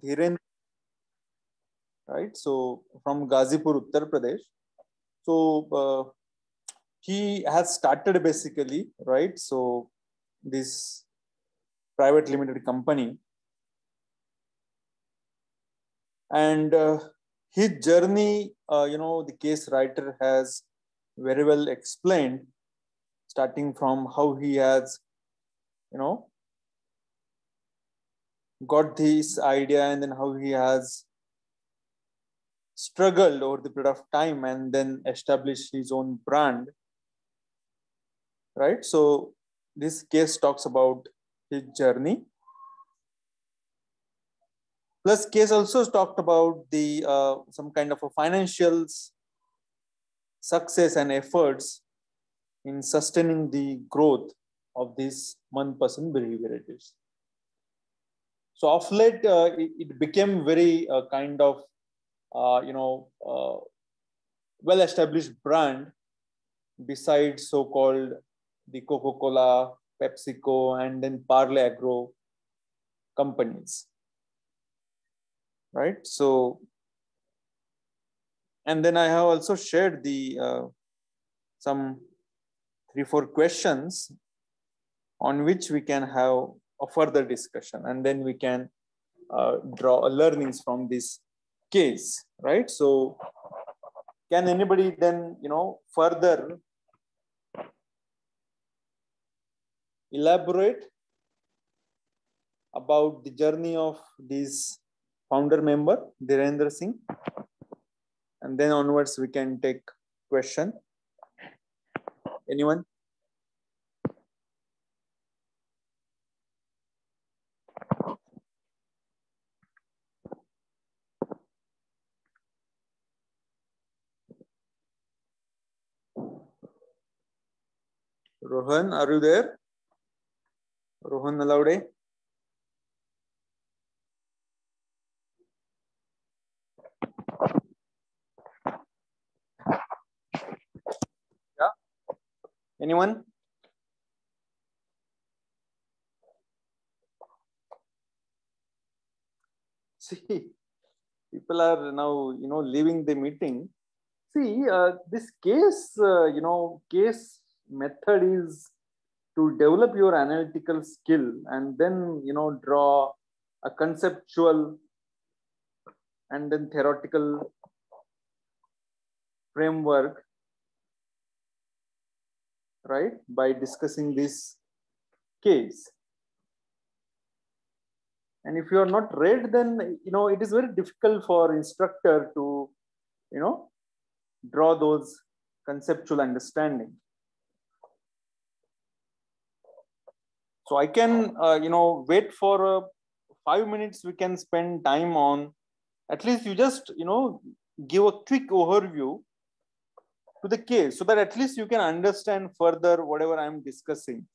Dhirendra, right? So from Ghazipur, Uttar Pradesh. So he has started basically, right? So this private limited company, and his journey, the case writer has very well explained, starting from how he has, got this idea, and then how he has struggled over the period of time and then established his own brand, right? So this case talks about his journey. Plus, case also talked about the some kind of a financial success and efforts in sustaining the growth of these one-person behaviorists. So of late, it became very kind of well-established brand besides so-called the Coca-Cola, PepsiCo, and then Parle Agro companies, right? So, and then I have also shared the some 3-4 questions on which we can have a further discussion, and then we can draw learnings from this case, right? So, can anybody then further elaborate about the journey of this founder member, Dhirendra Singh? And then onwards we can take question. Anyone? Rohan, are you there? Rohan Nalaude? Yeah. Anyone? See, people are now, leaving the meeting. See, this case, case method is to develop your analytical skill and then, draw a conceptual and then theoretical framework, right? By discussing this case. And if you are not read, then, it is very difficult for instructor to, draw those conceptual understanding. So I can, wait for 5 minutes. We can spend time on, at least you just, give a quick overview to the case so that at least you can understand further whatever I'm discussing,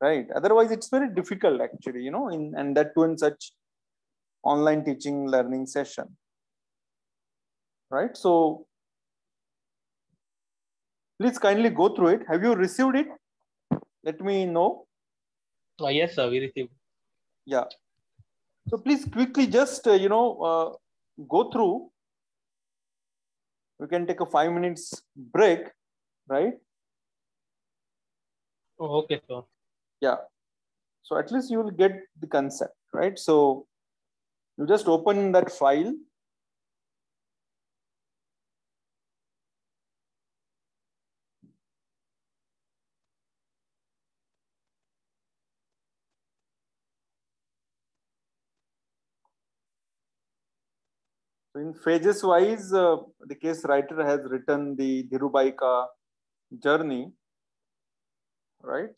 right? Otherwise, it's very difficult actually, and that too in such online teaching learning session, right? So please kindly go through it. Have you received it? Let me know. Yes, sir, we received. Yeah. So please quickly just, go through. We can take a 5 minutes break, right? Oh, okay, sir. Yeah. So at least you will get the concept, right? So you just open that file. So in phases wise, the case writer has written the Dhirubhai ka journey, right?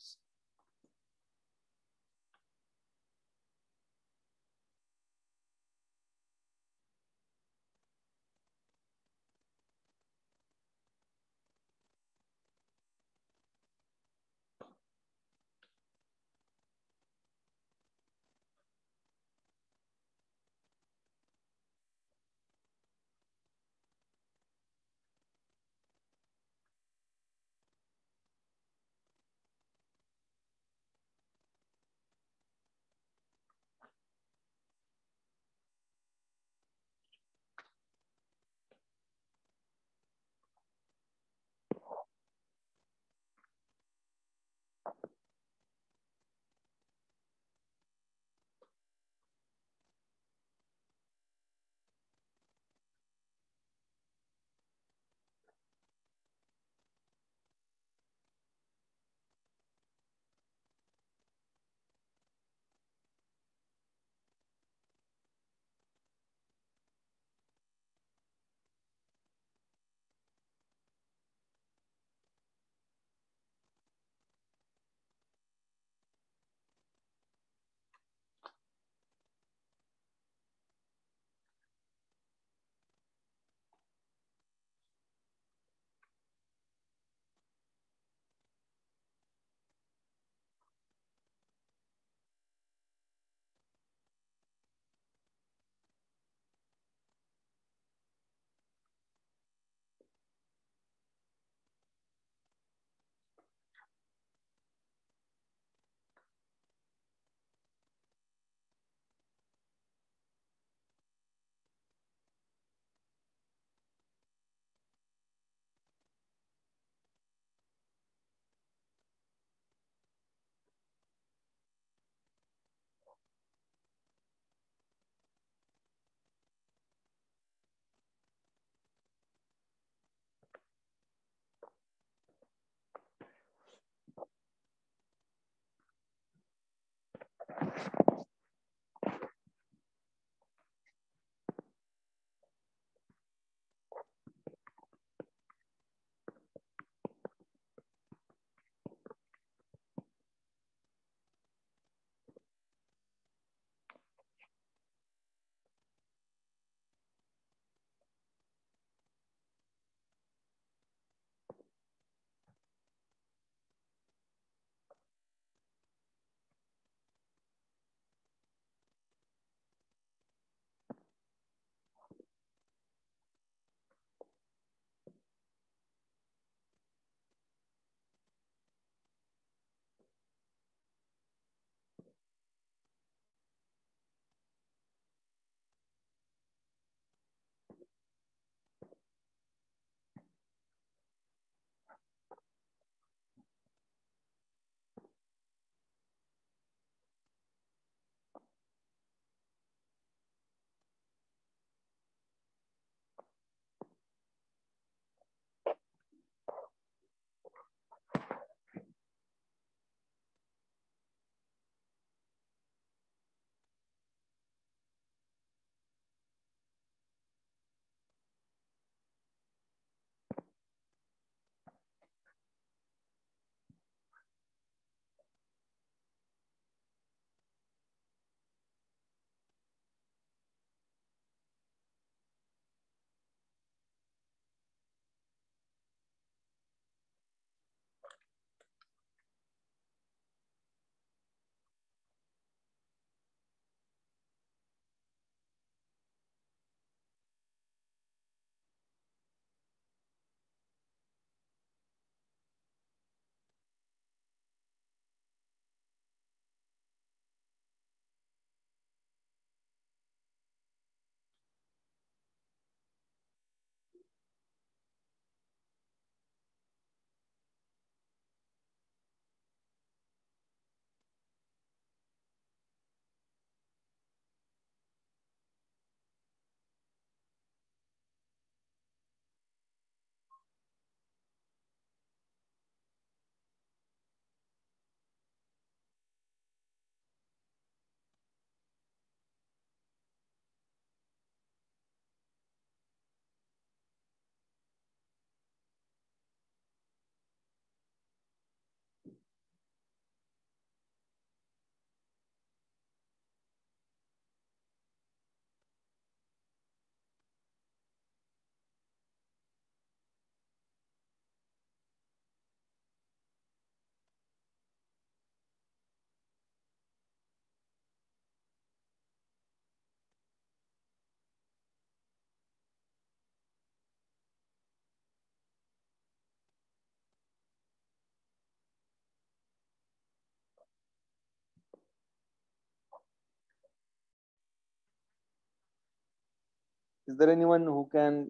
Is there anyone who can,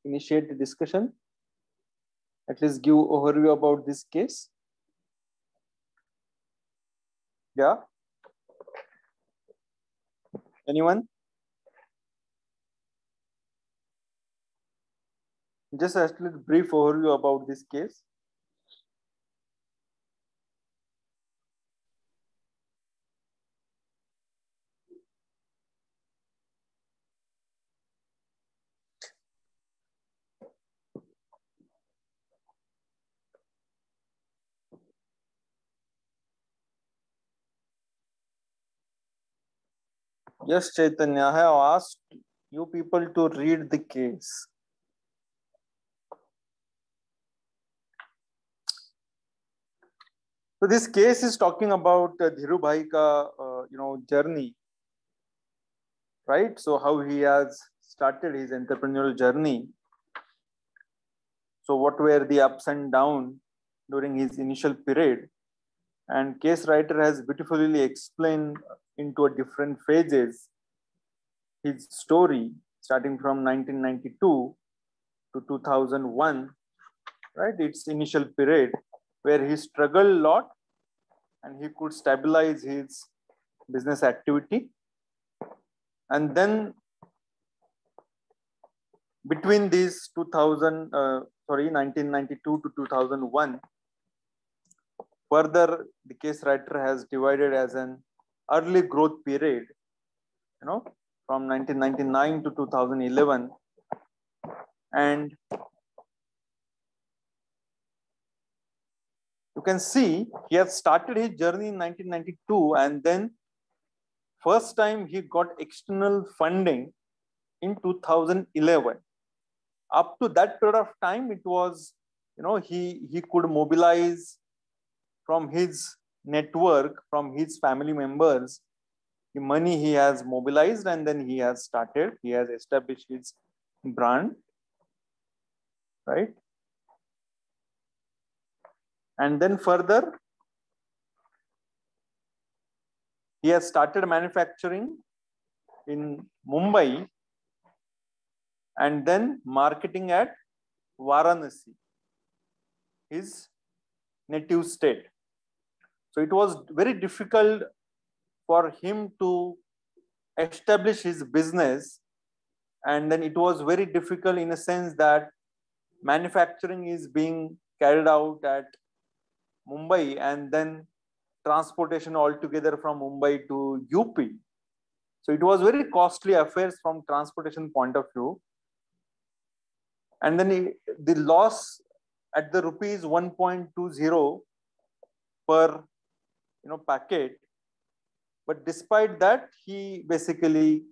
initiate the discussion? At least give overview about this case. Yeah. Anyone? Just a little brief overview about this case. Yes, Chaitanya, I have asked you people to read the case. So this case is talking about Dhirubhai ka, journey, right? So how he has started his entrepreneurial journey. So what were the ups and downs during his initial period? And case writer has beautifully explained into a different phases his story, starting from 1992 to 2001, right? Its initial period where he struggled a lot and he could stabilize his business activity. And then between these 1992 to 2001, further the case writer has divided as an early growth period, from 1999 to 2011. And you can see he had started his journey in 1992, and then first time he got external funding in 2011. Up to that period of time, it was, he could mobilize from his network, from his family members, the money he has mobilized, and then he has established his brand, right? And then further, he has started manufacturing in Mumbai and then marketing at Varanasi, his native state. So it was very difficult for him to establish his business. And then it was very difficult in a sense that manufacturing is being carried out at Mumbai and then transportation altogether from Mumbai to UP. So it was very costly affairs from transportation point of view. And then the loss at the rupees 1.20 per packet. But despite that, he basically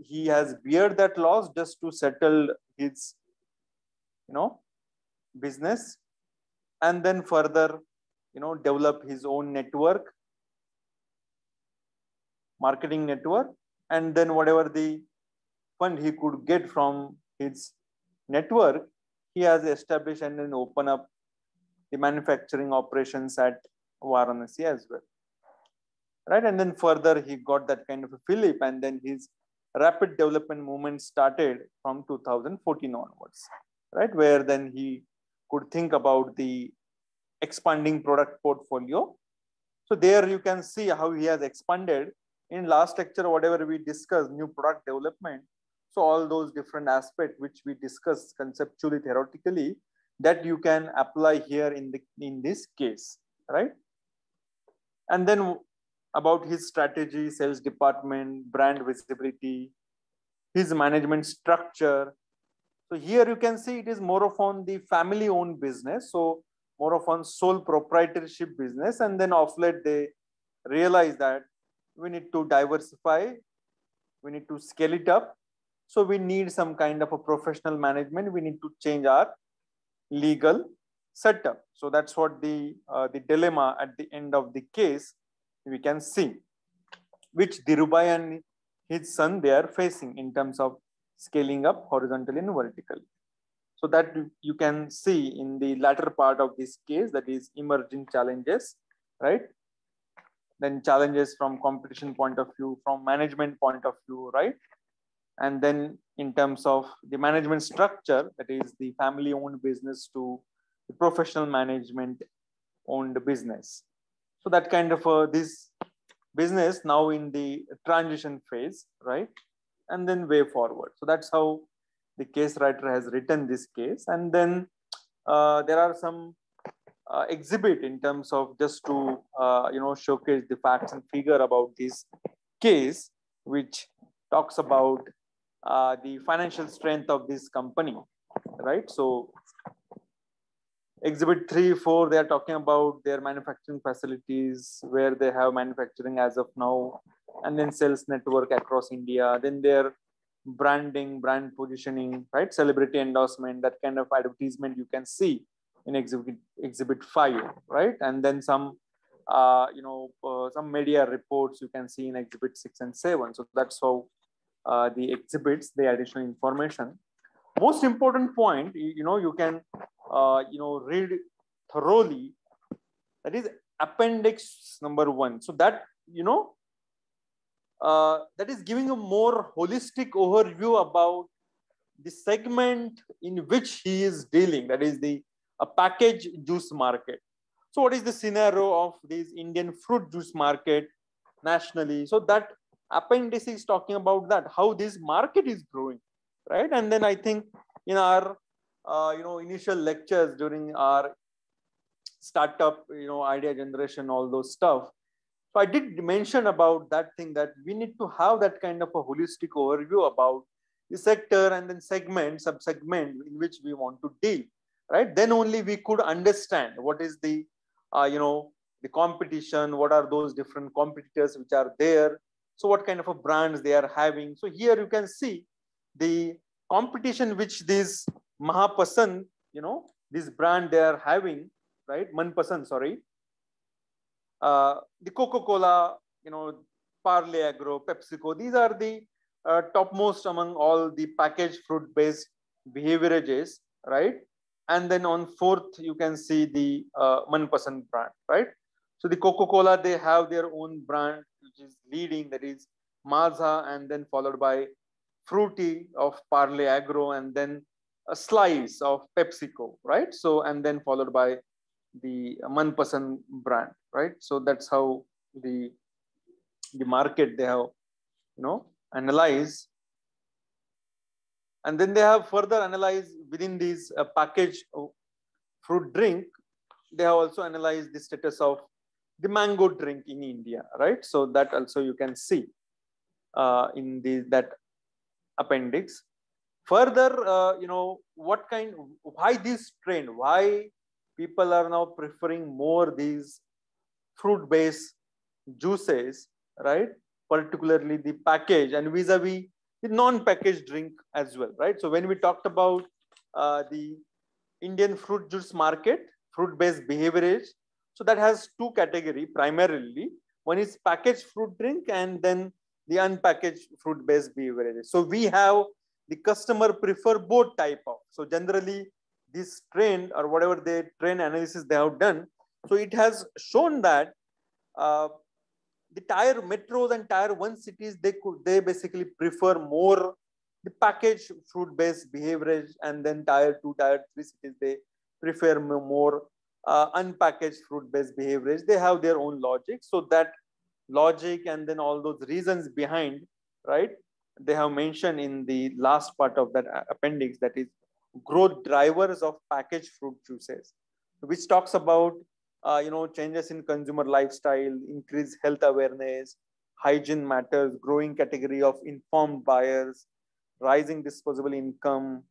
he has beared that loss just to settle his business, and then further develop his own network, marketing network, and then whatever the fund he could get from his network, he has established and then open up the manufacturing operations at Varanasi as well, right? And then further he got that kind of a fillip, and then his rapid development movement started from 2014 onwards, right? Where then he could think about the expanding product portfolio. So there you can see how he has expanded. In last lecture, whatever we discussed, new product development. So all those different aspects which we discussed conceptually, theoretically, that you can apply here in this case, right? And then about his strategy, sales department, brand visibility, his management structure. So here you can see it is more of on the family owned business. So more of on sole proprietorship business. And then of late they realize that we need to diversify, we need to scale it up. So we need some kind of a professional management. We need to change our legal setup. So that's what the dilemma at the end of the case we can see, which Dhirubhai and his son they are facing in terms of scaling up horizontally and vertically. So that you can see in the latter part of this case, that is emerging challenges, right? Then challenges from competition point of view, from management point of view, right? And then in terms of the management structure, that is the family owned business to the professional management owned business. So that kind of this business now in the transition phase, right? And then way forward. So that's how the case writer has written this case. And then there are some exhibit in terms of just to showcase the facts and figure about this case, which talks about the financial strength of this company, right? So exhibit 3, 4, they are talking about their manufacturing facilities, where they have manufacturing as of now, and then sales network across India, then their branding, brand positioning, right? Celebrity endorsement, that kind of advertisement you can see in exhibit 5, right? And then some some media reports you can see in exhibit 6 and 7. So that's how the exhibits, the additional information. Most important point, you can read thoroughly, that is appendix number 1. So that that is giving a more holistic overview about the segment in which he is dealing, that is the packaged juice market. So what is the scenario of this Indian fruit juice market nationally? So that appendix is talking about that, how this market is growing, right? And then I think in our initial lectures during our startup idea generation, all those stuff, so I did mention about that thing, that we need to have that kind of a holistic overview about the sector and then segment, sub-segment in which we want to deal, right? Then only we could understand what is the the competition, what are those different competitors which are there, so what kind of a brands they are having. So here you can see the competition which this Mahapasand, this brand they are having, right? Manpasand, sorry. The Coca-Cola, Parle Agro, PepsiCo, these are the topmost among all the packaged fruit-based beverages, right? And then on 4th, you can see the Manpasand brand, right? So the Coca-Cola, they have their own brand, which is leading, that is Maaza, and then followed by Fruity of Parle Agro, and then a slice of PepsiCo, right? So, and then followed by the Manpasand brand, right? So that's how the market they have analyzed, and then they have further analyzed within these packaged fruit drink. They have also analyzed the status of the mango drink in India, right? So that also you can see in that appendix. Further, why this trend? Why people are now preferring more these fruit-based juices, right? Particularly the package and vis-a-vis the non-packaged drink as well, right? So when we talked about the Indian fruit juice market, fruit-based beverage, so that has two categories primarily. One is packaged fruit drink, and then the unpackaged fruit-based beverages. So we have the customer prefer both type of. So generally, this trend or whatever the trend analysis they have done, so it has shown that the tier metros and tier 1 cities, they basically prefer more the packaged fruit based beverage, and then tier 2, tier 3 cities, they prefer more unpackaged fruit based beverage. They have their own logic. So that logic and then all those reasons behind, right, they have mentioned in the last part of that appendix, that is growth drivers of packaged fruit juices, which talks about changes in consumer lifestyle, increased health awareness, hygiene matters, growing category of informed buyers, rising disposable income,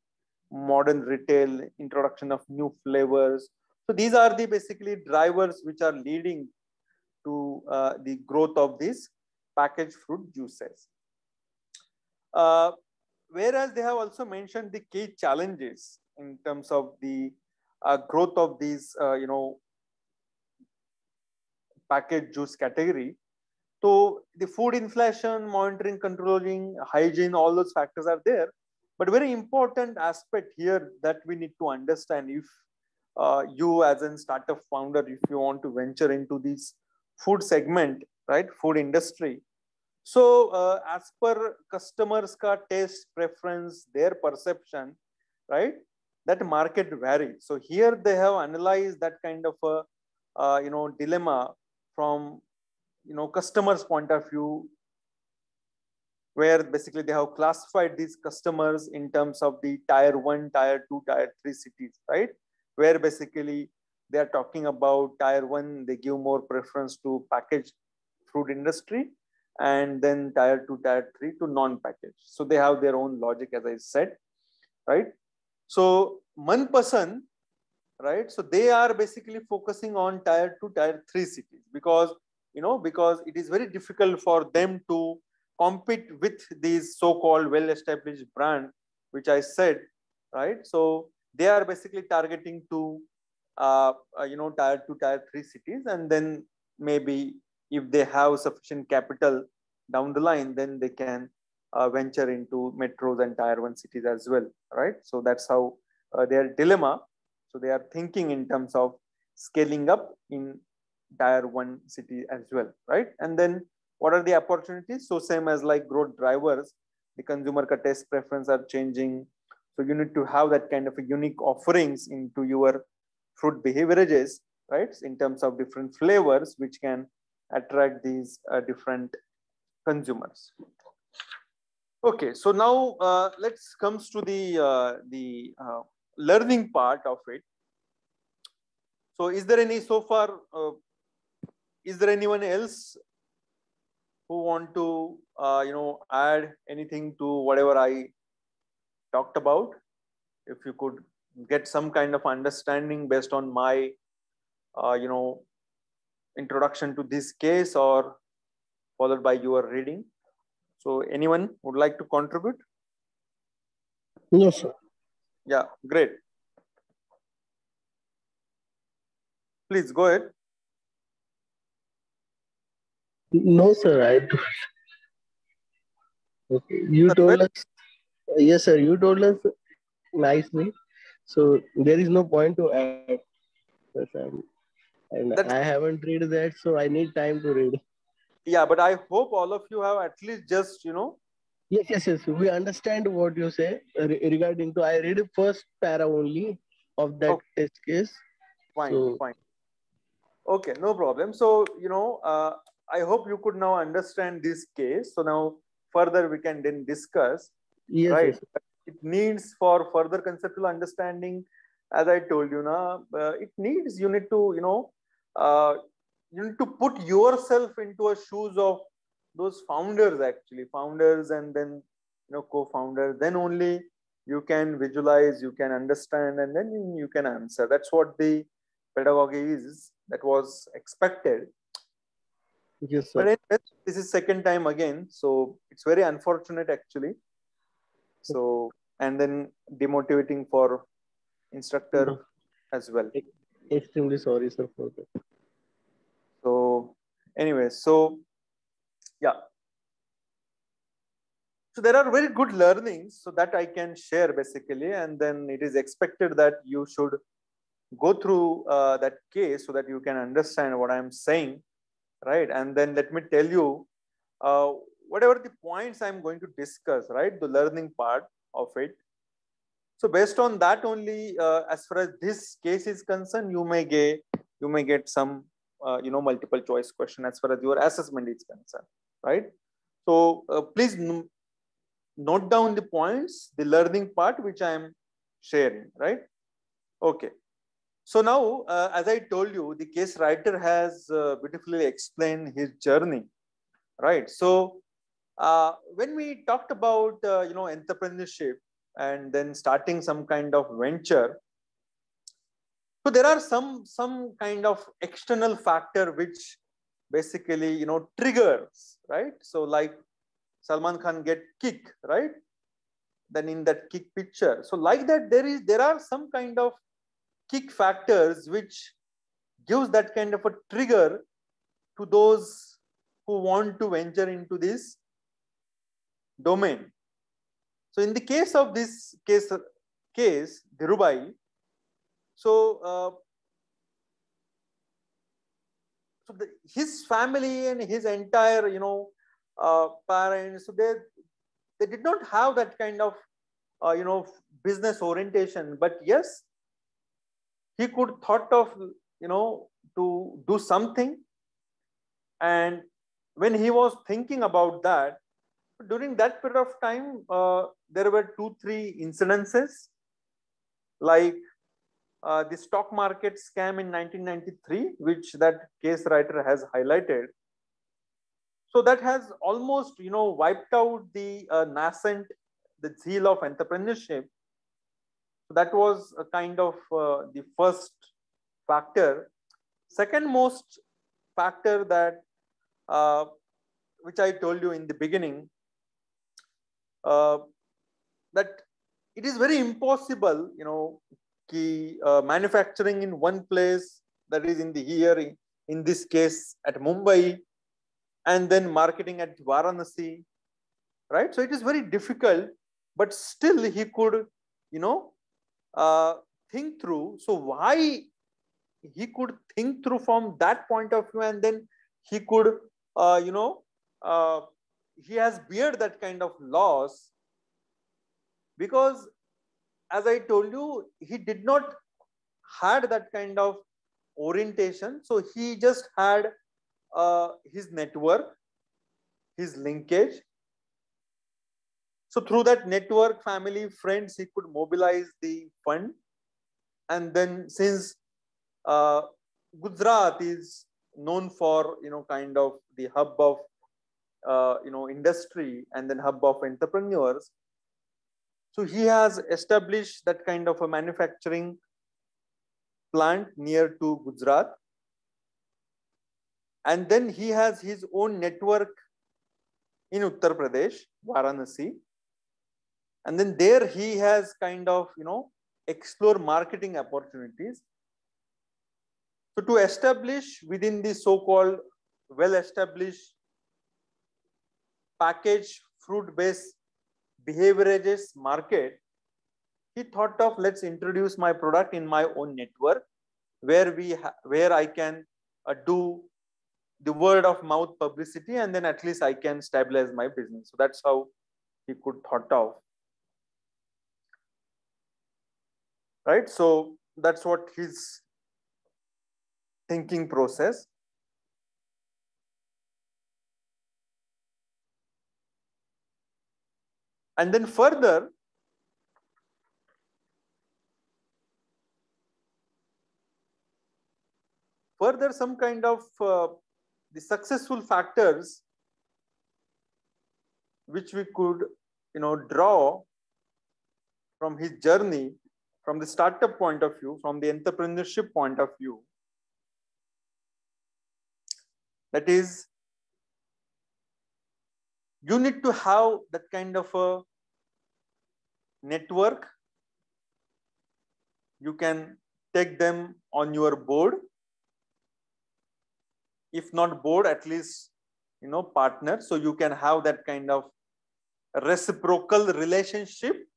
modern retail, introduction of new flavors. So these are the basically drivers which are leading to the growth of these packaged fruit juices. Whereas they have also mentioned the key challenges in terms of the growth of these, packaged juice category. So the food inflation, monitoring, controlling, hygiene, all those factors are there. But very important aspect here that we need to understand, if you as a startup founder, if you want to venture into this food segment, right, food industry. So as per customers' taste, preference, their perception, right, that market varies. So here they have analyzed that kind of a dilemma from, customers' point of view, where basically they have classified these customers in terms of the tier 1, tier 2, tier 3 cities, right? Where basically they are talking about tier 1, they give more preference to packaged food industry, and then tier 2, tier 3 to non-packaged. So they have their own logic, as I said, right? So Manpasan, right? So they are basically focusing on tier 2, tier 3 cities because, because it is very difficult for them to compete with these so-called well-established brand, which I said, right? So they are basically targeting to, tier 2, tier 3 cities, and then maybe if they have sufficient capital down the line, then they can venture into metros and tier 1 cities as well, right? So that's how their dilemma. So they are thinking in terms of scaling up in tier 1 city as well, right? And then what are the opportunities? So same as like growth drivers, the consumer taste preference are changing. So you need to have that kind of a unique offerings into your fruit beverages, right? In terms of different flavors, which can attract these different consumers. Okay, so now let's comes to the learning part of it. So is there any so far? Is there anyone else who want to add anything to whatever I talked about? If you could get some kind of understanding based on my introduction to this case or followed by your reading. So anyone would like to contribute? No, sir. Yeah, great. Please go ahead. No, sir. I don't. Okay. You told us. Yes, sir. You told us nicely. So there is no point to add. Yes, and I haven't read that, so I need time to read. Yeah, but I hope all of you have at least just, Yes. We understand what you say regarding to. I read first para only of that test case. Fine. Okay, no problem. So, I hope you could now understand this case. So now further we can then discuss, yes, right? Yes. It needs for further conceptual understanding, as I told you now, you need to, you need to put yourself into a shoes of those founders, actually founders, and then, co-founders, then only you can visualize, you can understand, and then you can answer. That's what the pedagogy is that was expected. Yes, sir. But anyway, this is second time again, so it's very unfortunate actually. So, and then demotivating for instructor as well. Extremely sorry, sir, for that. So anyway, so yeah. So there are very good learnings so that I can share basically, and then it is expected that you should go through that case so that you can understand what I'm saying, right? And then let me tell you whatever the points I'm going to discuss, right? The learning part of it. So based on that only, as far as this case is concerned, you may get some multiple choice question as far as your assessment is concerned, right? So please note down the points, the learning part which I am sharing, right? Okay. So now, as I told you, the case writer has beautifully explained his journey, right? So when we talked about entrepreneurship and then starting some kind of venture, so there are some kind of external factor which basically triggers, right? So like Salman Khan get kick, right? Then in that kick picture, so like that there are some kind of kick factors which gives that kind of a trigger to those who want to venture into this domain. So in the case of this case Dhirubhai, so his family and his entire parents, so they did not have that kind of business orientation, but yes, he could thought of to do something, And when he was thinking about that, during that period of time, there were 2-3 incidences, like the stock market scam in 1993, which that case writer has highlighted. So that has almost, wiped out the nascent, the zeal of entrepreneurship. So that was a kind of the first factor. Second most factor that which I told you in the beginning, that it is very impossible, manufacturing in one place, that is in the here, in this case at Mumbai, and then marketing at Varanasi, right? So it is very difficult, but still he could, think through. So why he could think through from that point of view, and then he could, uh, he has beared that kind of loss, because as I told you, he did not had that kind of orientation. So he just had his network, his linkage. So through that network, family, friends, he could mobilize the fund. And then since Gujarat is known for, kind of the hub of, industry, and then hub of entrepreneurs. So he has established that kind of a manufacturing plant near to Gujarat. And then he has his own network in Uttar Pradesh, Varanasi. And then there he has kind of, explore marketing opportunities. So to establish within the so-called well-established packaged fruit-based beverages market, he thought of, let's introduce my product in my own network, where I can do the word of mouth publicity, and then at least I can stabilize my business. So that's how he could thought of. Right? So that's what his thinking process. And then further, some kind of the successful factors which we could, draw from his journey, from the startup point of view, from the entrepreneurship point of view. That is, you need to have that kind of a network. You can take them on your board. If not board, at least, partner. So you can have that kind of reciprocal relationship,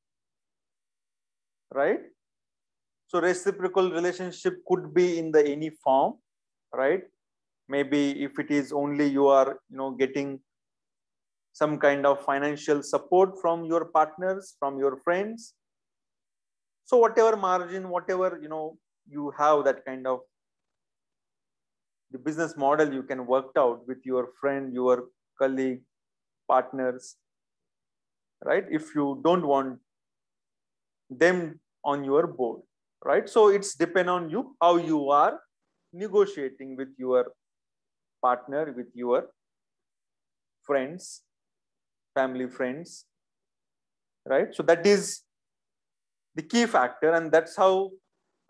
right? So reciprocal relationship could be in the any form, right? Maybe if it is only you are, getting some kind of financial support from your partners, from your friends. So whatever margin, whatever, you have that kind of the business model you can work out with your friend, your colleague, partners, right? If you don't want them on your board, right? So it's depend on you, how you are negotiating with your partner, with your friends, family, friends, right? So that is the key factor. And that's how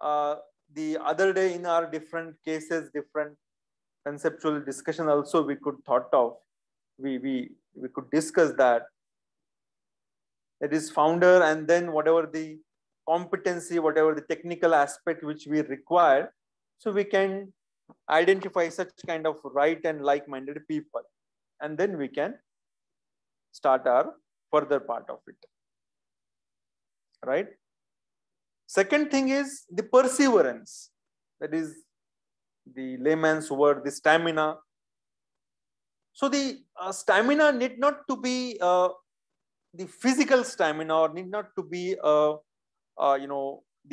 the other day in our different cases, different conceptual discussion also we could thought of, we could discuss that. It is founder, and then whatever the competency, whatever the technical aspect which we require, so we can identify such kind of right and like-minded people, and then we can start our further part of it, right? Second thing is the perseverance. That is the layman's word, the stamina. So the stamina need not to be the physical stamina, or need not to be the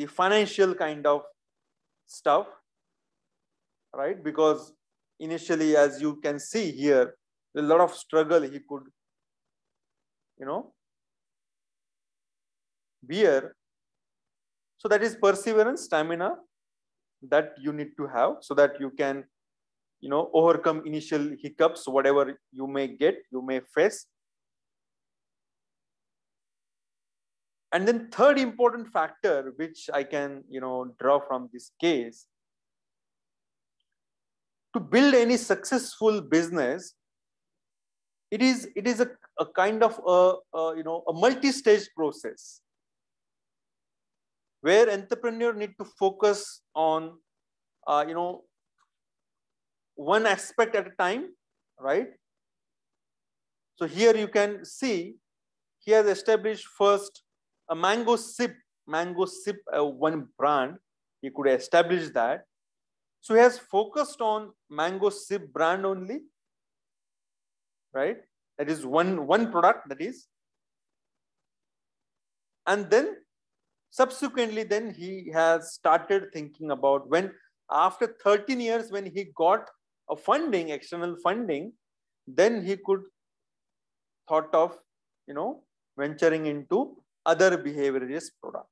financial kind of stuff, right? Because initially, as you can see here, a lot of struggle he could, bear. So that is perseverance, stamina that you need to have so that you can, overcome initial hiccups, whatever you may get, you may face. And then third important factor, which I can, draw from this case, to build any successful business, it is a kind of a multi-stage process where entrepreneur need to focus on one aspect at a time, right? So here you can see he has established first a mango sip, one brand. He could establish that. So he has focused on mango sip brand only, right? That is one product, that is. And then subsequently, then he has started thinking about when after 13 years, when he got a funding, external funding, then he could thought of, venturing into other behaviorist product.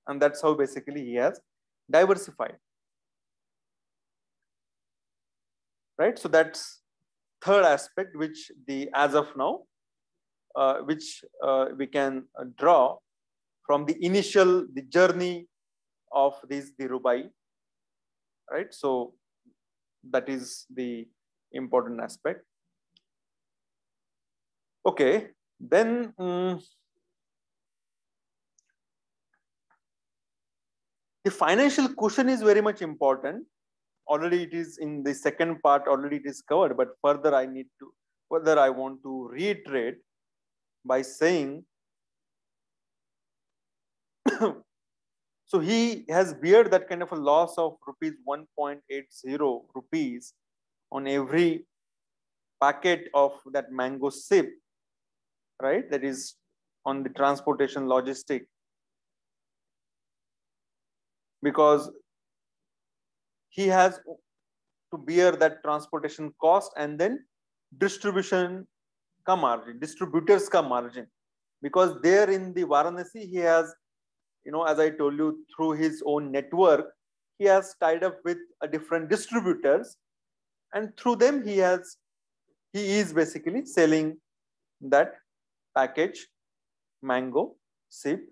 And that's how basically he has diversified. Right? So that's third aspect, which as of now, which we can draw from the journey of this Dhirubhai, right? So that is the important aspect. Okay, then the financial cushion is very much important. Already it is in the second part, already it is covered, but further I want to reiterate by saying, so he has beared that kind of a loss of rupees 1.80 rupees on every packet of that mango sip, right? That is on the transportation logistic, because he has to bear that transportation cost and then distributors ka margin, because there in the Varanasi he has, as I told you, through his own network, he has tied up with different distributors, and through them he is basically selling that package mango sip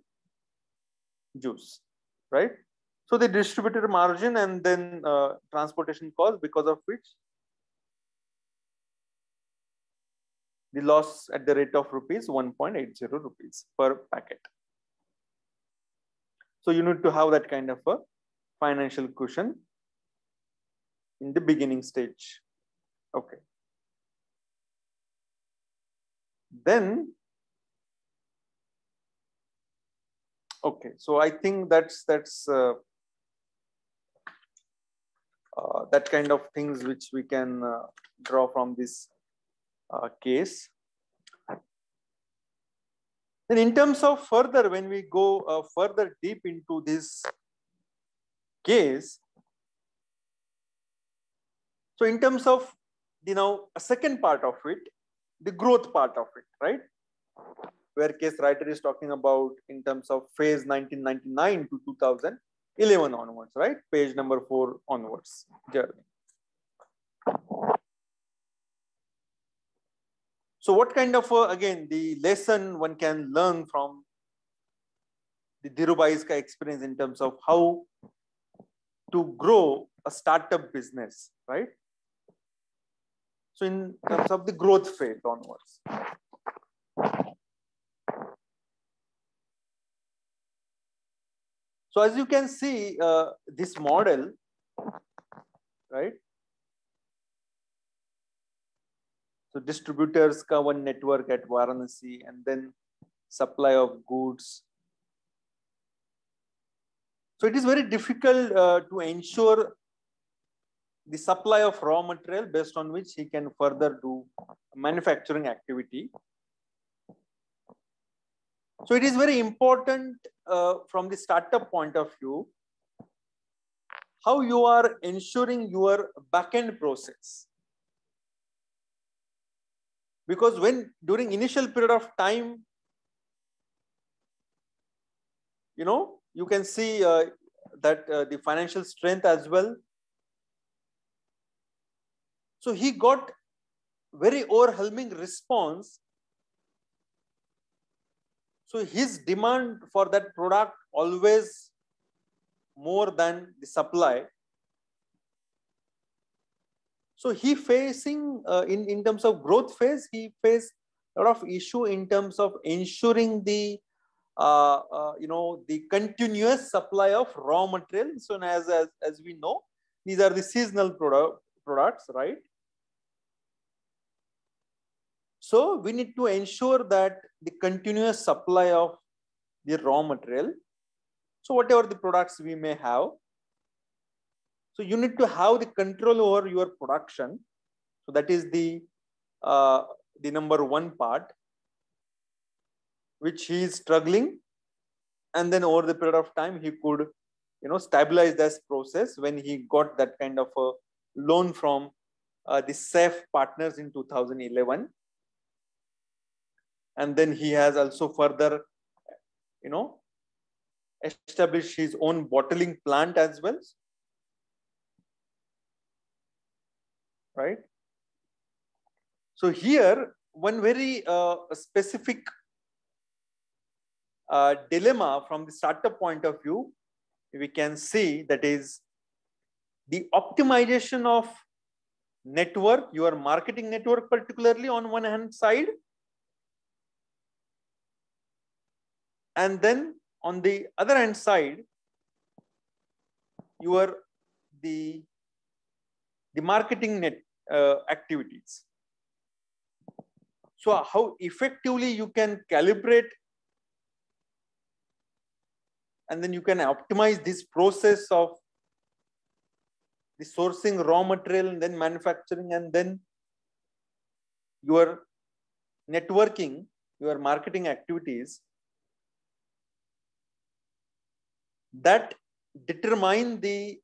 juice, right? So the distributor margin and then transportation cost, because of which the loss at the rate of rupees 1.80 rupees per packet. So you need to have that kind of a financial cushion in the beginning stage. Okay. Then, okay, so I think that's that kind of things which we can draw from this case. Then in terms of further, when we go further deep into this case, so in terms of, a second part of it, the growth part of it, right? Where case writer is talking about in terms of phase 1999 to 2011 onwards, right? Page number 4 onwards, journey. So what kind of, again, the lesson one can learn from the Dhirubhai's experience in terms of how to grow a startup business, right? So in terms of the growth phase onwards. So as you can see, this model, right? So distributors ka one network at Varanasi, and then supply of goods. So it is very difficult to ensure the supply of raw material based on which he can further do manufacturing activity. So it is very important from the startup point of view how you are ensuring your backend process. Because when during initial period of time, you can see that the financial strength as well. So he got very overwhelming response. So his demand for that product always more than the supply. So he facing in terms of growth phase, he faced a lot of issue in terms of ensuring the the continuous supply of raw materials. So as we know, these are the seasonal products, right? So we need to ensure that the continuous supply of the raw material. So whatever the products we may have, so you need to have the control over your production. So that is the number one part, which he is struggling. And then over the period of time, he could, stabilize this process when he got that kind of a loan from the SAFE partners in 2011. And then he has also further, established his own bottling plant as well. Right? So here, one very specific dilemma from the startup point of view, we can see that is the optimization of network, your marketing network particularly on one hand side, and then on the other hand side, the marketing net activities. So how effectively you can calibrate and then you can optimize this process of the sourcing raw material and then manufacturing and then your networking, your marketing activities, that determine the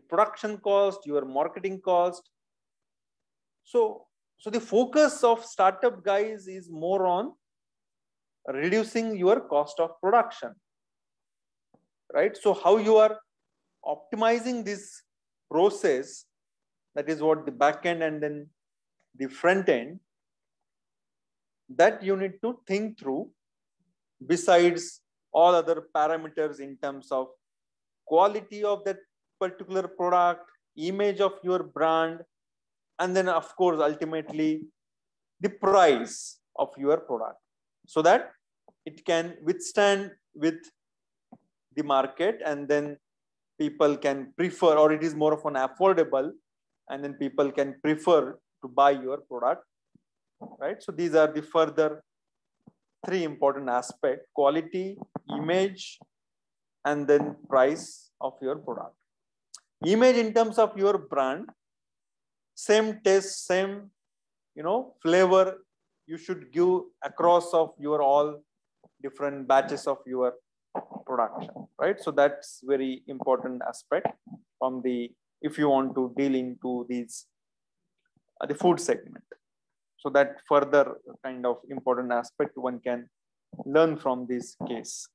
production cost, your marketing cost. So the focus of startup guys is more on reducing your cost of production, right? So how you are optimizing this process, that is what the back end and then the front end, that you need to think through, besides all other parameters in terms of quality of that particular product, image of your brand, and then of course ultimately the price of your product, so that it can withstand with the market and then people can prefer, or it is more of an affordable and then people can prefer to buy your product, right? So these are the further three important aspects: quality, image, and then price of your product. Image in terms of your brand, same taste, same flavor you should give across of your all different batches of your production, right? So that's very important aspect from the, if you want to deal into these the food segment. So that further kind of important aspect one can learn from this case.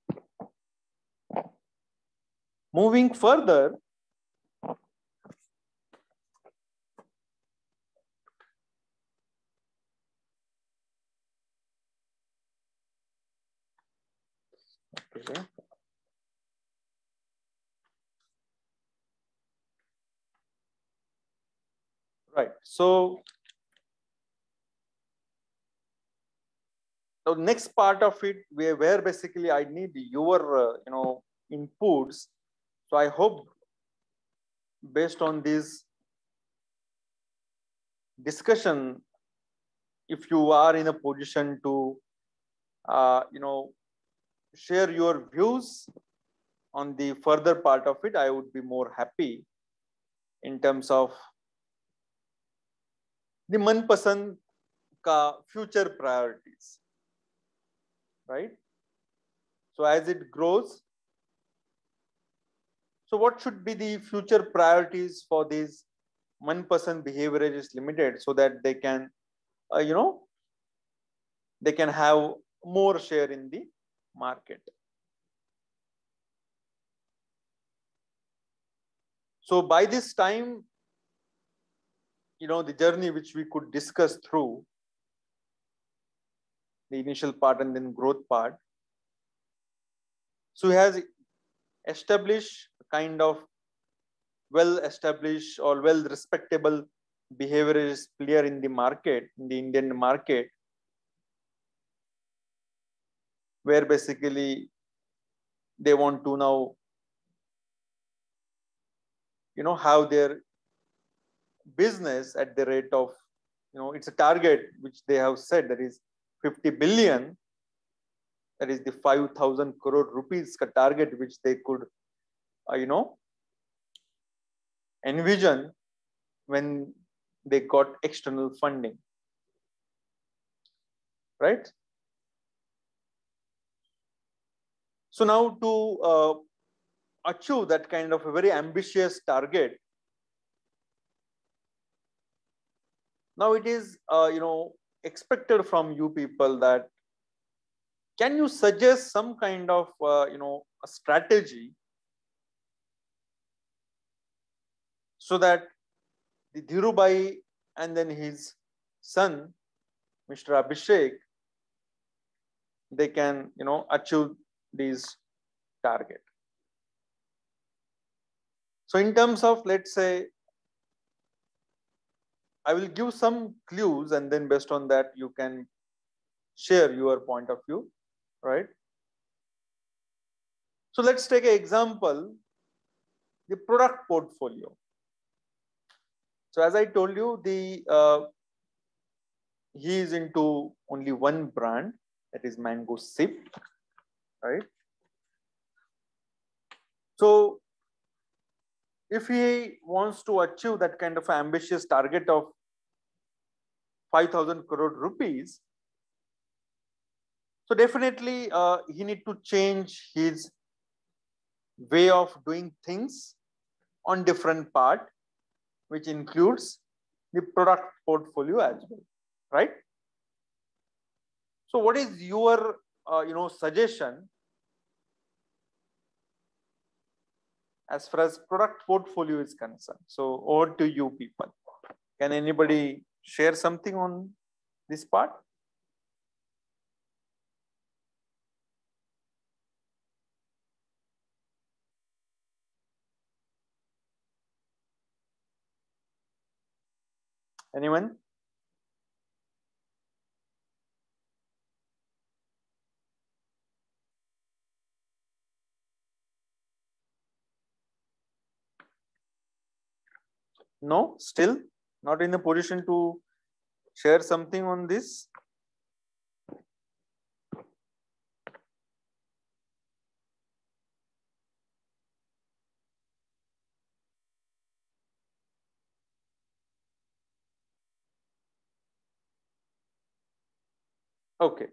Moving further, okay. Right. So the next part of it, where basically I need your inputs. So I hope based on this discussion, if you are in a position to share your views on the further part of it, I would be more happy in terms of the manpasand ka future priorities, right? So as it grows, So what should be the future priorities for these 1% behaviorage limited, so that they can, they can have more share in the market. So by this time, the journey which we could discuss through the initial part and then growth part. So he has established a kind of well-established or well-respectable behaviorist player in the market, in the Indian market, where basically they want to now, have their business at the rate of, it's a target which they have set, that is 50 billion. That is the 5,000 crore rupees target which they could, envision when they got external funding, right? So now to achieve that kind of a very ambitious target, now it is, expected from you people that can you suggest some kind of, a strategy so that the Dhirubhai and then his son, Mr. Abhishek, they can, achieve these target. So in terms of, let's say, I will give some clues and then based on that you can share your point of view, right? So let's take an example, the product portfolio. So as I told you, he is into only one brand, that is Mango Sip, right? So if he wants to achieve that kind of ambitious target of 5,000 crore rupees, so definitely he need to change his way of doing things on different part, which includes the product portfolio as well, right? So what is your suggestion as far as product portfolio is concerned? So over to you people. Can anybody share something on this part? Anyone? No, still not in a position to share something on this. Okay.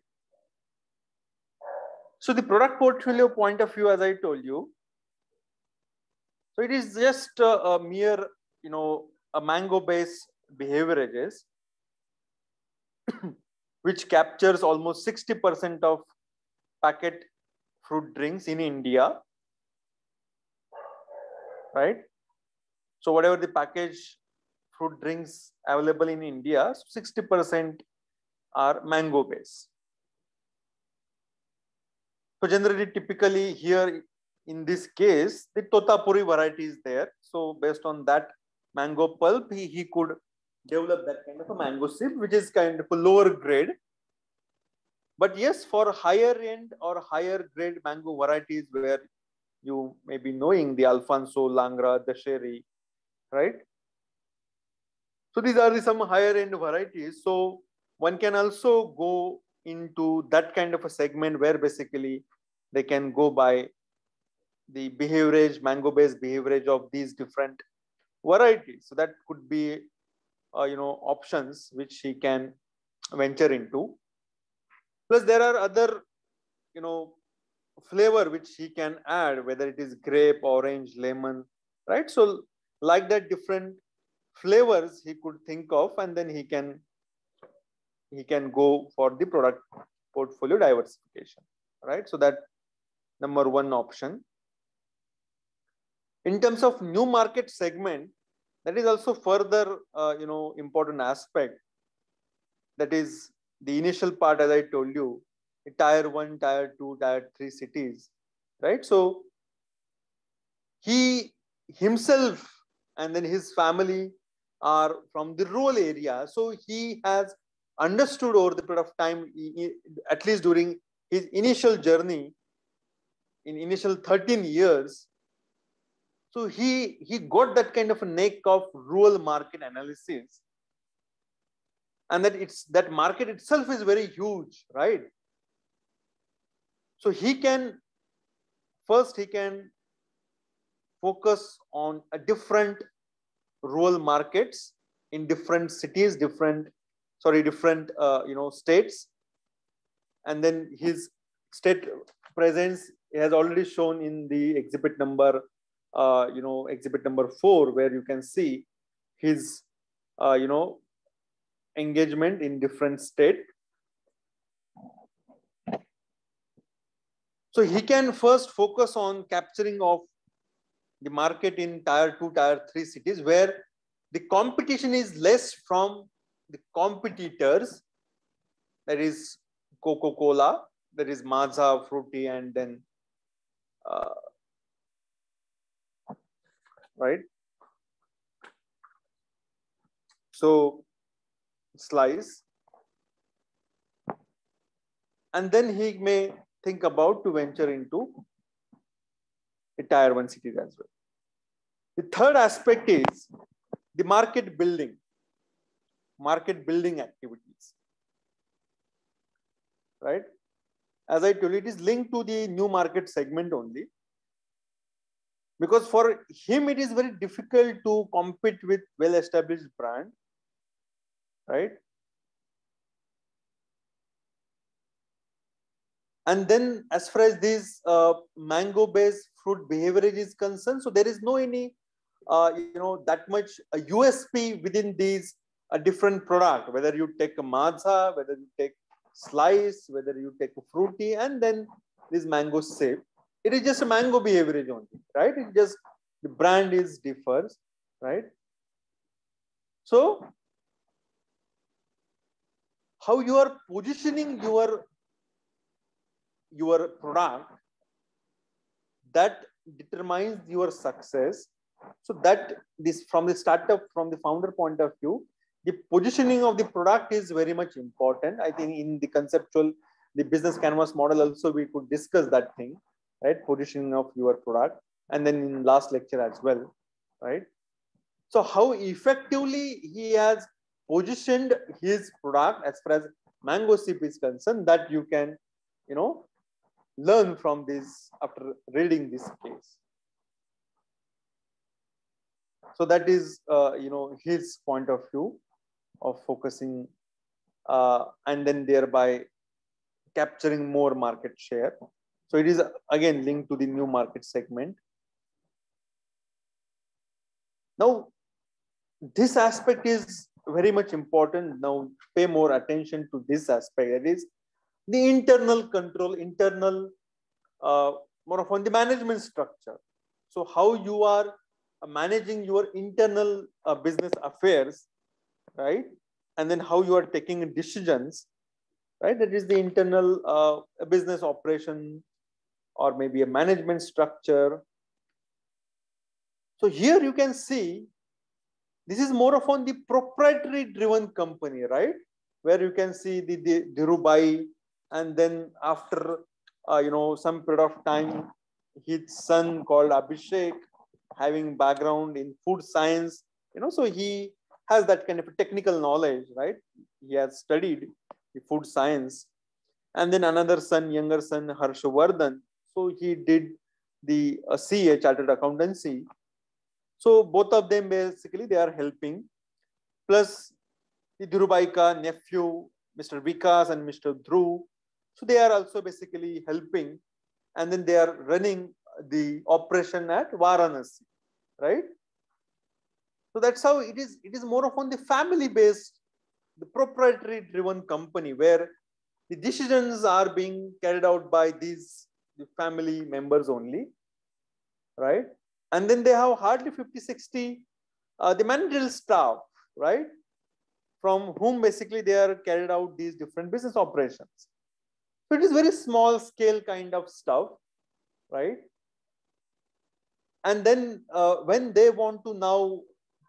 So the product portfolio point of view, as I told you, so it is just a mere, a mango-based behaviorages, which captures almost 60% of packet fruit drinks in India, right? So whatever the packaged fruit drinks available in India, 60% are mango-based. So generally, typically here in this case, the Totapuri variety is there. So based on that mango pulp, he could develop that kind of a mango sip, which is kind of a lower grade. But yes, for higher end or higher grade mango varieties where you may be knowing the Alfonso, Langra, Dasheri, right? So these are some higher end varieties. So one can also go into that kind of a segment where basically they can go by the behaviorage, mango-based behaviorage of these different varieties. So that could be, options which he can venture into. Plus, there are other, flavor which he can add, whether it is grape, orange, lemon, right? So like that, different flavors he could think of, and then he can go for the product portfolio diversification, right? So that number one option. In terms of new market segment, that is also further important aspect. That is the initial part, as I told you, tier 1, tier 2, tier 3 cities, right? So he himself and then his family are from the rural area. So he has understood over the period of time, at least during his initial journey, in initial 13 years, so he got that kind of a knack of rural market analysis, and that market itself is very huge, right? So he can focus on a different rural markets in different cities, different states, and then his state presence has already shown in the exhibit number 4, where you can see his engagement in different state. So he can first focus on capturing of the market in tier 2, tier 3 cities, where the competition is less from the competitors. There is Coca-Cola, there is Maaza, Fruity, and then right. So slice, and then he may think about to venture into the tier 1 cities as well. The third aspect is the market building activities, right? As I told you, it is linked to the new market segment only, because for him it is very difficult to compete with well-established brand, right? And then as far as this mango-based fruit beverage is concerned, so there is no any that much USP within these different product, whether you take a Maaza, whether you take slice, whether you take a Fruity, and then this mango shape. It is just a mango beverage only, right? It just, the brand is differs, right? So how you are positioning your product, that determines your success. So that this, from the startup, from the founder point of view, the positioning of the product is very much important. I think in the conceptual, the business canvas model also we could discuss that thing, right? Positioning of your product, and then in last lecture as well, right? So how effectively he has positioned his product as far as mango sip is concerned, that you can learn from this after reading this case. So that is his point of view of focusing and then thereby capturing more market share. So it is again linked to the new market segment. Now this aspect is very much important. Now pay more attention to this aspect, that is the internal control, more of on the management structure. So how you are managing your internal business affairs, right? And then how you are taking decisions, right? That is the internal business operation, or maybe a management structure. So here you can see this is more of on the proprietary driven company, right? Where you can see the Dhirubhai, and then after some period of time, his son called Abhishek, having background in food science, so he has that kind of technical knowledge, right? He has studied the food science. And then another son, younger son, Harshavardhan, so he did the CA, Chartered Accountancy. So both of them basically they are helping. Plus the Dhirubhai ka nephew, Mr. Vikas and Mr. Dhruv, so they are also basically helping and then they are running the operation at Varanasi, right? So that's how it is. It is more of on the family based, the proprietary driven company where the decisions are being carried out by the family members only, right? And then they have hardly 50, 60 the managerial staff, right? From whom basically they are carried out these different business operations. So it is very small scale kind of stuff, right? And then when they want to now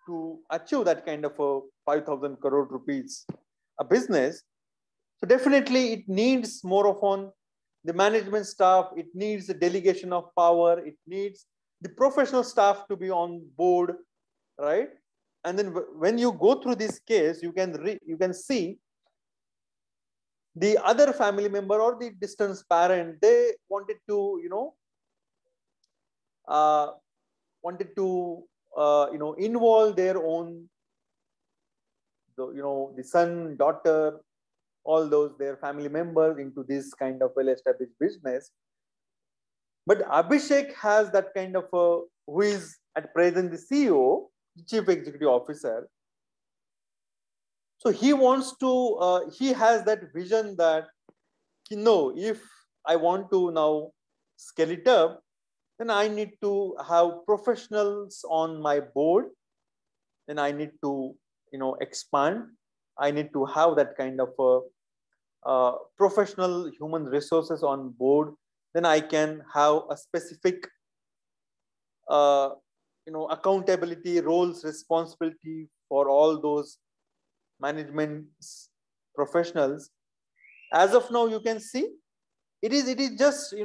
to achieve that kind of a 5,000 crore rupees a business, so definitely it needs more of on the management staff, it needs the delegation of power, it needs the professional staff to be on board, right? And then when you go through this case, you can see the other family member or the distant parent, they wanted to, involve their own, the son, daughter, all those their family members into this kind of well-established business. But Abhishek has that kind of who is at present the CEO, the Chief Executive Officer. So he wants to, he has that vision that, if I want to now scale it up, then I need to have professionals on my board. Then I need to, expand. I need to have that kind of professional human resources on board. Then I can have a specific, accountability, roles, responsibility for all those management professionals. As of now, you can see it is just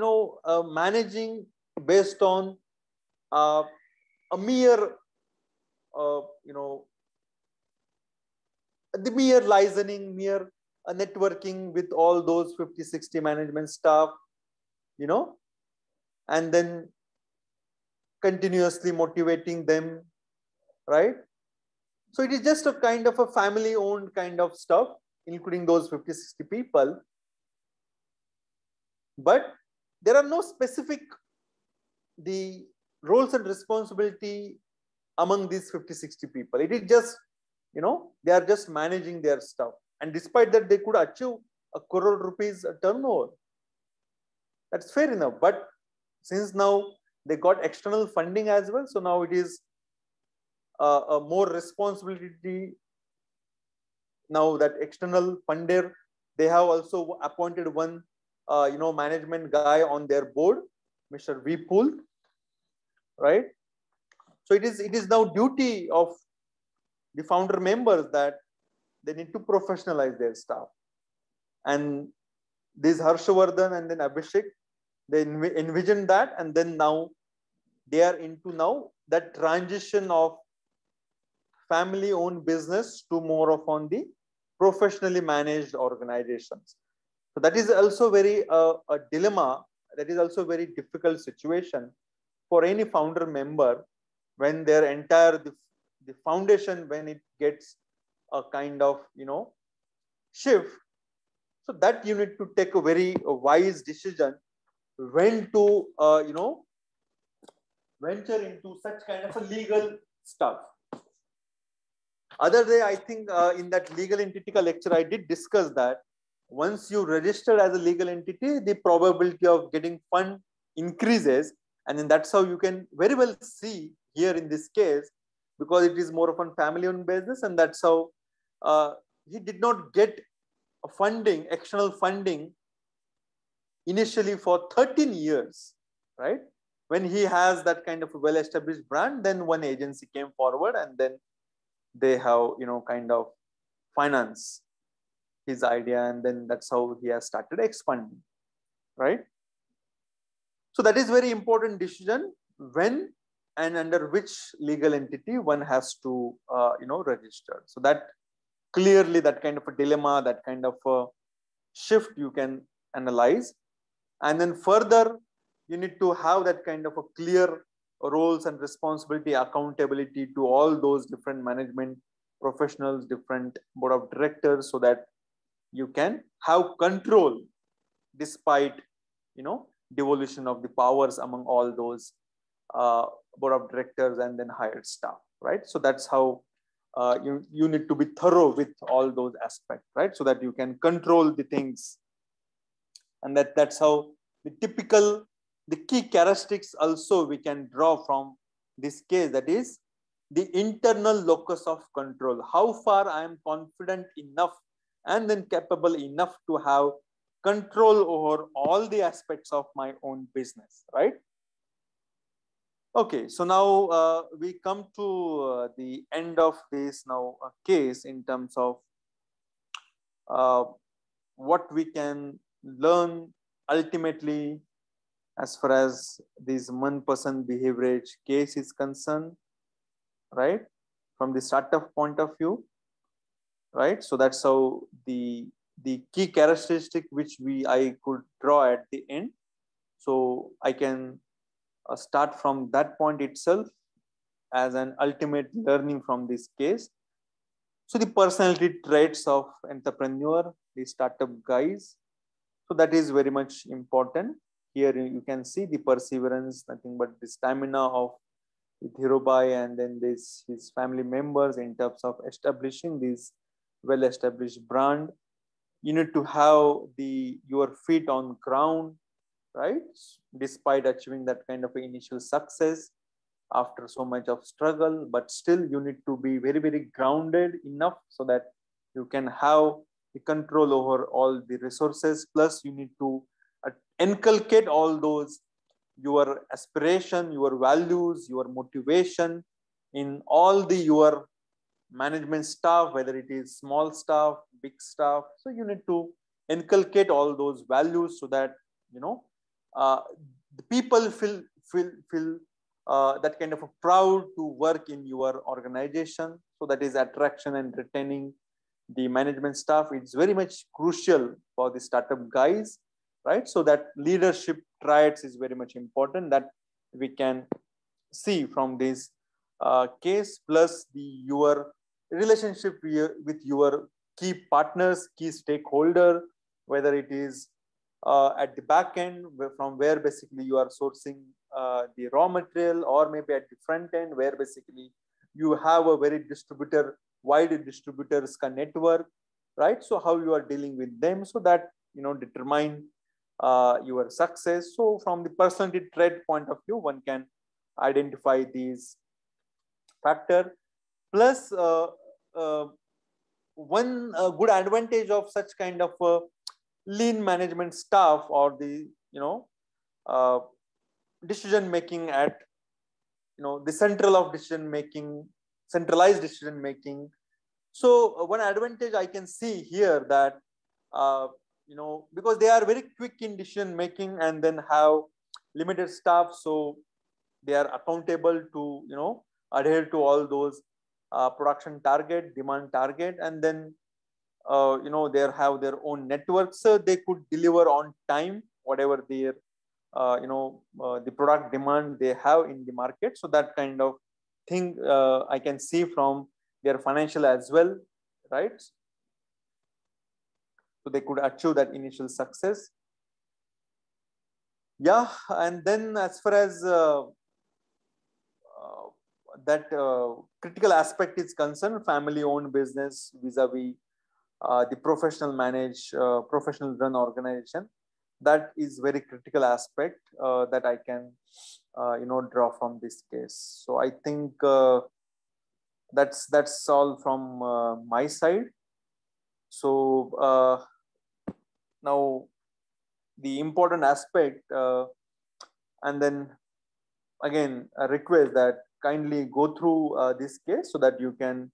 managing based on a mere the mere licensing, mere networking with all those 50, 60 management staff, and then continuously motivating them, right? So it is just a kind of a family owned kind of stuff, including those 50, 60 people. But there are no specific the roles and responsibility among these 50, 60 people. It is just, they are just managing their stuff. And despite that, they could achieve a crore rupees turnover. That's fair enough. But since now they got external funding as well, so now it is a more responsibility. Now that external funder, they have also appointed one, management guy on their board, Mr. Vipul, right? So it is now duty of the founder members that they need to professionalize their staff. And this Harshavardhan and then Abhishek, they envision that, and then now they are into now that transition of family owned business to more of on the professionally managed organizations. So that is also very a dilemma. That is also a very difficult situation for any founder member when their entire the foundation, when it gets a kind of shift. So that you need to take a very wise decision when to venture into such kind of a legal stuff. Other day, I think in that legal entity lecture, I did discuss that once you register as a legal entity, the probability of getting fund increases. And then that's how you can very well see here in this case, because it is more of a family-owned business, and that's how he did not get a funding, external funding initially for 13 years, right? When he has that kind of a well-established brand, then one agency came forward and then they have, kind of finance his idea, and then that's how he has started expanding, right? So that is very important decision when and under which legal entity one has to, register. So that clearly that kind of a dilemma, that kind of a shift you can analyze. And then further, you need to have that kind of a clear roles and responsibility, accountability to all those different management professionals, different board of directors, so that you can have control despite, devolution of the powers among all those board of directors and then hired staff, right? So that's how you need to be thorough with all those aspects, right? So that you can control the things. And that's how the key characteristics also we can draw from this case, that is the internal locus of control. How far I am confident enough and then capable enough to have control over all the aspects of my own business, right? Okay, so now we come to the end of this now case in terms of what we can learn ultimately as far as this one-person behaviorage case is concerned, right? From the startup point of view, right? So that's how the key characteristic which I could draw at the end. So I can start from that point itself as an ultimate learning from this case. So the personality traits of entrepreneur, the startup guys. So that is very much important. Here you can see the perseverance, nothing but the stamina of Dhirubhai and then his family members in terms of establishing this well-established brand. You need to have your feet on ground, right? Despite achieving that kind of initial success after so much of struggle, but still you need to be very, very grounded enough so that you can have the control over all the resources. Plus you need to inculcate all those, your aspiration, your values, your motivation in all your management staff, whether it is small staff, big staff. So you need to inculcate all those values so that, the people feel that kind of a proud to work in your organization. So that is attraction and retaining the management staff. It's very much crucial for the startup guys, right? So that leadership traits is very much important that we can see from this case, plus your relationship with your key partners, key stakeholder, whether it is at the back end from where basically you are sourcing the raw material, or maybe at the front end where basically you have a very wide distributors network, right? So how you are dealing with them, so that determine your success. So from the personality trait point of view, one can identify these factor. Plus one good advantage of such kind of lean management staff, or the uh, decision making at the centralized decision making. So one advantage I can see here that because they are very quick in decision making and then have limited staff, so they are accountable to adhere to all those production target, demand target, and then they have their own network, so they could deliver on time whatever their the product demand they have in the market. So that kind of thing I can see from their financial as well, right? So they could achieve that initial success. Yeah, and then as far as that critical aspect is concerned, family-owned business vis-a-vis the professional run organization, that is very critical aspect that I can draw from this case. So I think that's all from my side. So now the important aspect, and then again a request that kindly go through this case so that you can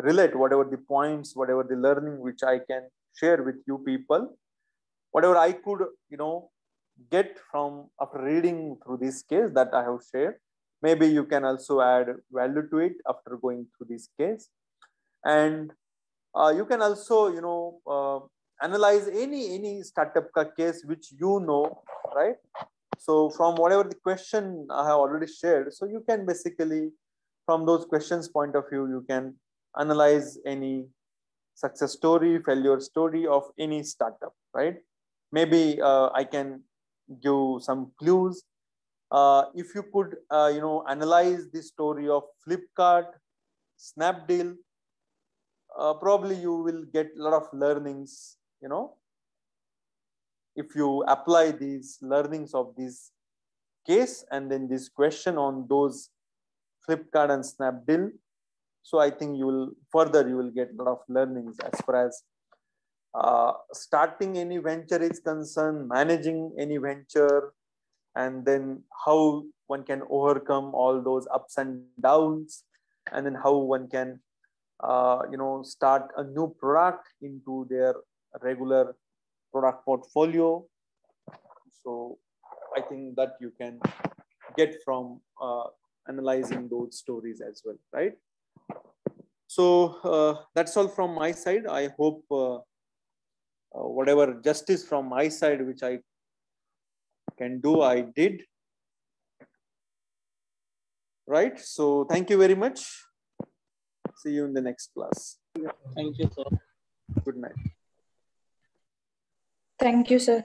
relate whatever the points, whatever the learning which I can share with you people, whatever I could get from after reading through this case that I have shared. Maybe you can also add value to it after going through this case. And you can also analyze any startup case which right? So from whatever the question I have already shared, so you can basically, from those questions point of view, you can analyze any success story, failure story of any startup, right? Maybe I can give some clues. If you could, analyze the story of Flipkart, Snapdeal, probably you will get a lot of learnings, if you apply these learnings of this case and then this question on those Flipkart and Snapdeal. So I think you will get a lot of learnings as far as starting any venture is concerned, managing any venture, and then how one can overcome all those ups and downs, and then how one can start a new product into their regular product portfolio. So I think that you can get from analyzing those stories as well, right? So that's all from my side. I hope whatever justice from my side which I can do, I did. Right? So thank you very much. See you in the next class. Thank you, sir. Good night. Thank you, sir.